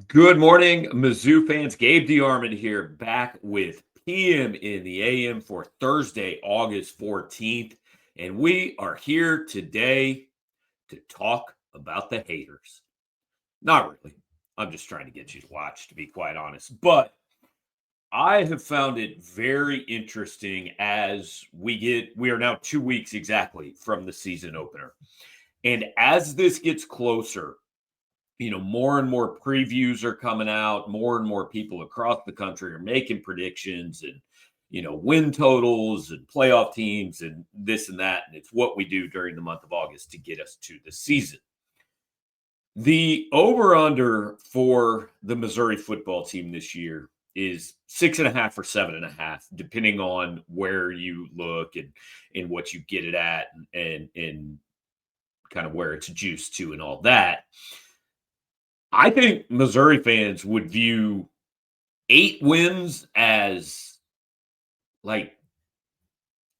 Good morning, Mizzou fans. Gabe DeArmond here, back with PM in the AM for Thursday, August 14th. And we are here today to talk about the haters. Not really. I'm just trying to get you to watch, to be quite honest. But I have found it very interesting as we are now 2 weeks exactly from the season opener. And as this gets closer, more and more previews are coming out. More and more people across the country are making predictions and, win totals and playoff teams and this and that. And it's what we do during the month of August to get us to the season. The over under for the Missouri football team this year is 6.5 or 7.5, depending on where you look and what you get it at and kind of where it's juiced to and all that. I think Missouri fans would view 8 wins as like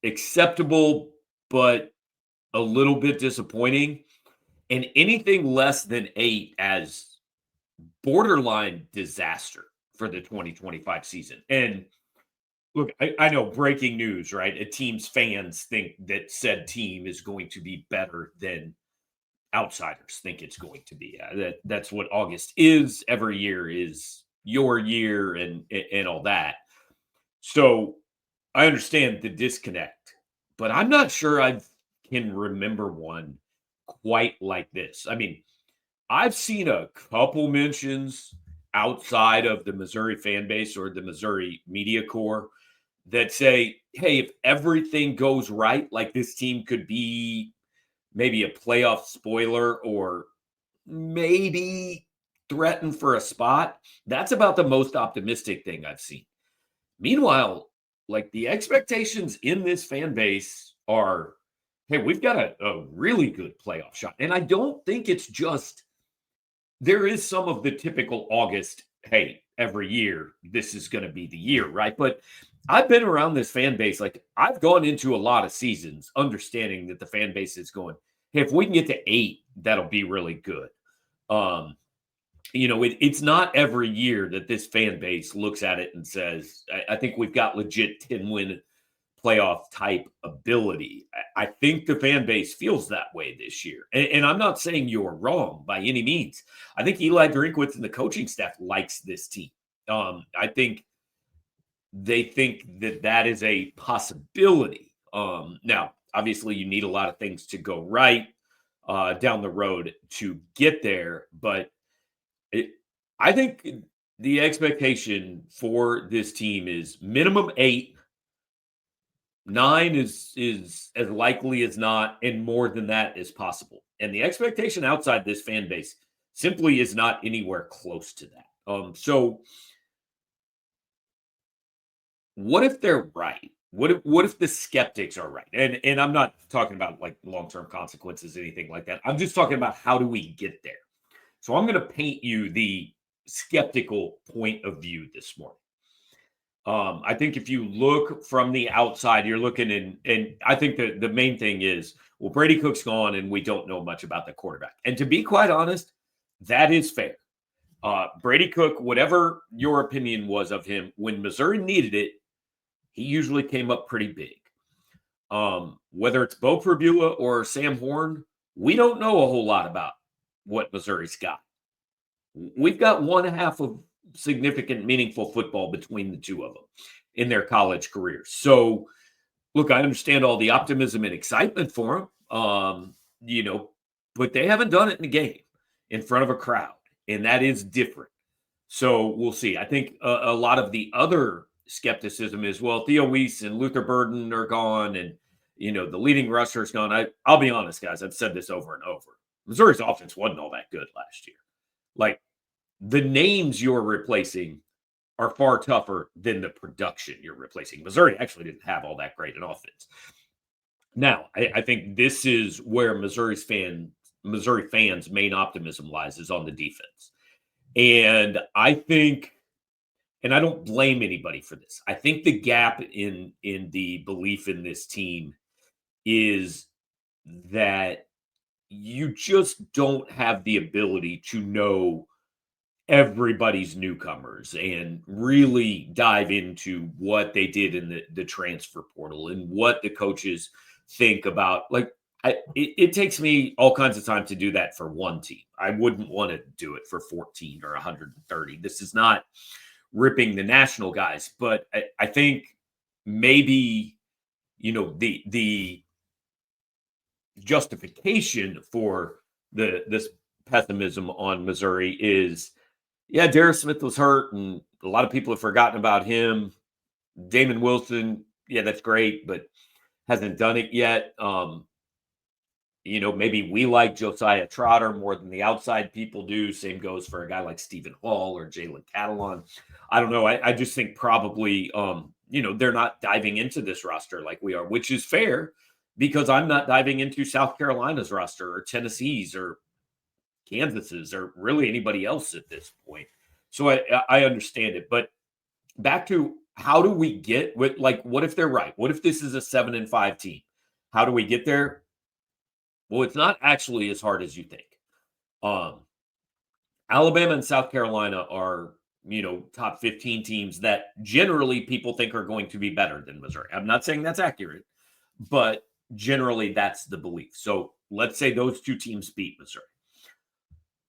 acceptable, but a little bit disappointing, and anything less than 8 as borderline disaster for the 2025 season. And look, I know breaking news, right? A team's fans think that said team is going to be better than outsiders think it's going to be. That's what August is. Every year is your year and all that. So I understand the disconnect, but I'm not sure I can remember one quite like this. I mean, I've seen a couple mentions outside of the Missouri fan base or the Missouri media corps that say, hey, if everything goes right, like this team could be maybe a playoff spoiler or maybe threaten for a spot. That's about the most optimistic thing I've seen. Meanwhile, like the expectations in this fan base are, hey, we've got a really good playoff shot. And I don't think it's just, there is some of the typical August, hey, every year, this is going to be the year, right? But I've been around this fan base. Like I've gone into a lot of seasons understanding that the fan base is going, hey, if we can get to 8, that'll be really good. Um, it's not every year that this fan base looks at it and says, I think we've got legit 10-win playoff type ability. I think the fan base feels that way this year. And I'm not saying you're wrong by any means. I think Eli Drinkwitz and the coaching staff likes this team. I think they think that that is a possibility. Now, obviously, you need a lot of things to go right down the road to get there, but I think the expectation for this team is minimum 8. 9 is as likely as not, and more than that is possible. And the expectation outside this fan base simply is not anywhere close to that. So what if they're right? What if the skeptics are right? And I'm not talking about like long-term consequences, anything like that. I'm just talking about how do we get there. So I'm going to paint you the skeptical point of view this morning. I think if you look from the outside, you're looking and I think the main thing is, well, Brady Cook's gone and we don't know much about the quarterback. And to be quite honest, that is fair. Brady Cook, whatever your opinion was of him, when Missouri needed it, he usually came up pretty big. Whether it's Bo Perbula or Sam Horn, we don't know a whole lot about what Missouri's got. We've got one half of significant, meaningful football between the two of them in their college careers. So, look, I understand all the optimism and excitement for them, but they haven't done it in a game in front of a crowd, and that is different. So we'll see. I think a lot of the other skepticism is, well, Theo Weiss and Luther Burden are gone, and the leading rusher is gone. I'll be honest, guys. I've said this over and over. Missouri's offense wasn't all that good last year. Like the names you're replacing are far tougher than the production you're replacing. Missouri actually didn't have all that great an offense. Now, I think this is where Missouri fans' main optimism lies is on the defense. And I think, and I don't blame anybody for this. I think the gap in the belief in this team is that you just don't have the ability to know everybody's newcomers and really dive into what they did in the transfer portal and what the coaches think about. Like, it takes me all kinds of time to do that for one team. I wouldn't want to do it for 14 or 130. This is not ripping the national guys, but I think maybe, the justification for this pessimism on Missouri is, yeah, Darius Smith was hurt, and a lot of people have forgotten about him. Damon Wilson, yeah, that's great, but hasn't done it yet. Maybe we like Josiah Trotter more than the outside people do. Same goes for a guy like Stephen Hall or Jalen Catalon. I don't know. I just think probably, they're not diving into this roster like we are, which is fair because I'm not diving into South Carolina's roster or Tennessee's or Kansas's or really anybody else at this point. So I understand it. But back to how do we get with, like, what if they're right? What if this is a 7-5 team? How do we get there? Well, it's not actually as hard as you think. Alabama and South Carolina are, top 15 teams that generally people think are going to be better than Missouri. I'm not saying that's accurate, but generally that's the belief. So let's say those two teams beat Missouri.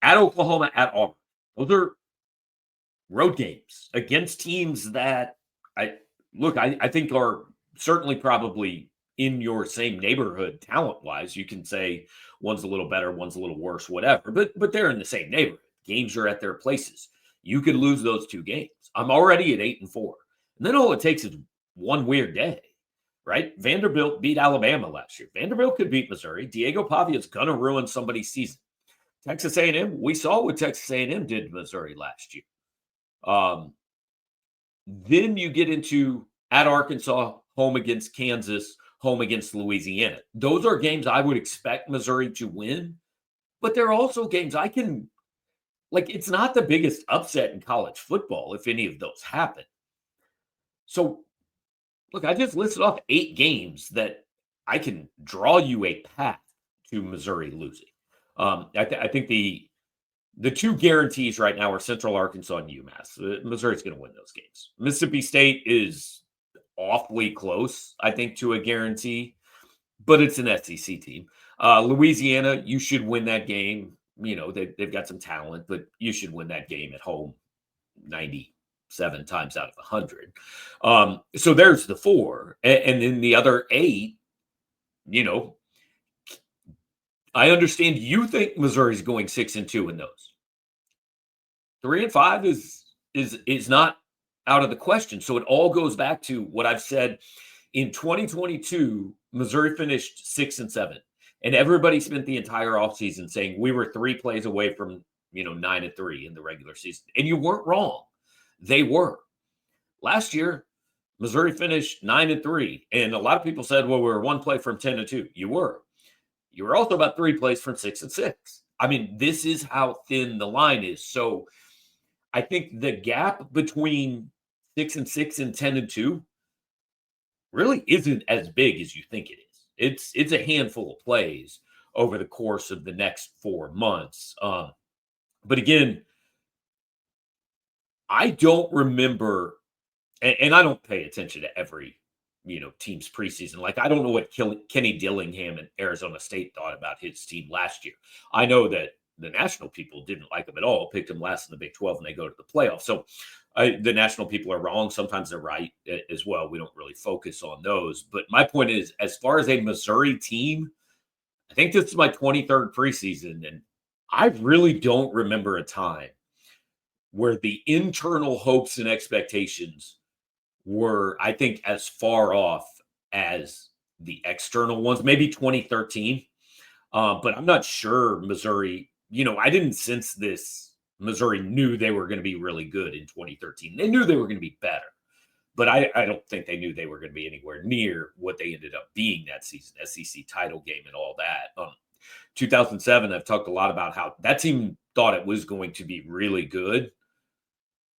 At Oklahoma, at Auburn, those are road games against teams that I think are certainly probably in your same neighborhood talent-wise. You can say one's a little better, one's a little worse, whatever, but they're in the same neighborhood. Games are at their places. You could lose those two games. I'm already at 8-4. And then all it takes is one weird day, right? Vanderbilt beat Alabama last year. Vanderbilt could beat Missouri. Diego Pavia is going to ruin somebody's season. Texas A&M, we saw what Texas A&M did to Missouri last year. Then you get into at Arkansas, home against Kansas, home against Louisiana. Those are games I would expect Missouri to win, but they're also games I can, like, it's not the biggest upset in college football if any of those happen. So, look, I just listed off 8 games that I can draw you a path to Missouri losing. I think the two guarantees right now are Central Arkansas and UMass. Missouri's going to win those games. Mississippi State is awfully close, I think, to a guarantee, but it's an SEC team. Louisiana, you should win that game. They've got some talent, but you should win that game at home 97 times out of 100. So there's the 4. And then the other 8, I understand you think Missouri's going 6-2 in those. 3-5 is not out of the question. So it all goes back to what I've said. In 2022, Missouri finished 6-7, and everybody spent the entire offseason saying we were 3 plays away from 9-3 in the regular season, and you weren't wrong. They were. Last year, Missouri finished 9-3, and a lot of people said, well, we were 1 play from 10-2. You were. You were also about 3 plays from 6-6. I mean, this is how thin the line is. So I think the gap between 6-6 and 10-2 really isn't as big as you think it is. It's a handful of plays over the course of the next 4 months. But again, I don't remember, and I don't pay attention to every team's preseason. Like, I don't know what Kenny Dillingham and Arizona State thought about his team last year. I know that the national people didn't like him at all, picked him last in the Big 12, and they go to the playoffs. So the national people are wrong. Sometimes they're right as well. We don't really focus on those. But my point is, as far as a Missouri team, I think this is my 23rd preseason, and I really don't remember a time where the internal hopes and expectations were, I think, as far off as the external ones. Maybe 2013, but I'm not sure Missouri, I didn't sense this. Missouri knew they were going to be really good in 2013. They knew they were going to be better, but I don't think they knew they were going to be anywhere near what they ended up being that season, SEC title game and all that. 2007, I've talked a lot about how that team thought it was going to be really good,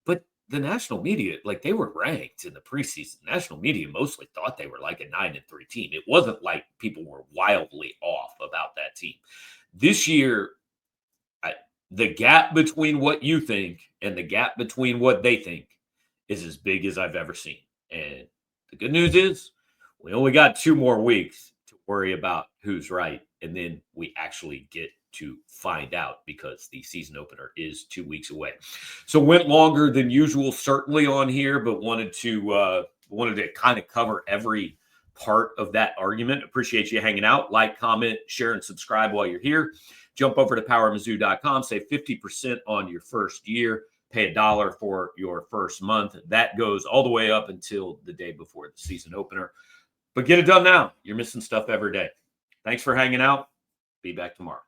but the national media, like, they were ranked in the preseason. National media mostly thought they were like a 9-3 team. It wasn't like people were wildly off about that team. This year, the gap between what you think and the gap between what they think is as big as I've ever seen. And the good news is we only got 2 more weeks to worry about who's right. And then we actually get to find out because the season opener is 2 weeks away. So went longer than usual, certainly on here, but wanted to kind of cover every part of that argument. Appreciate you hanging out. Like, comment, share, and subscribe while you're here. Jump over to powermizzou.com, save 50% on your first year, pay $1 for your first month. That goes all the way up until the day before the season opener. But get it done now. You're missing stuff every day. Thanks for hanging out. Be back tomorrow.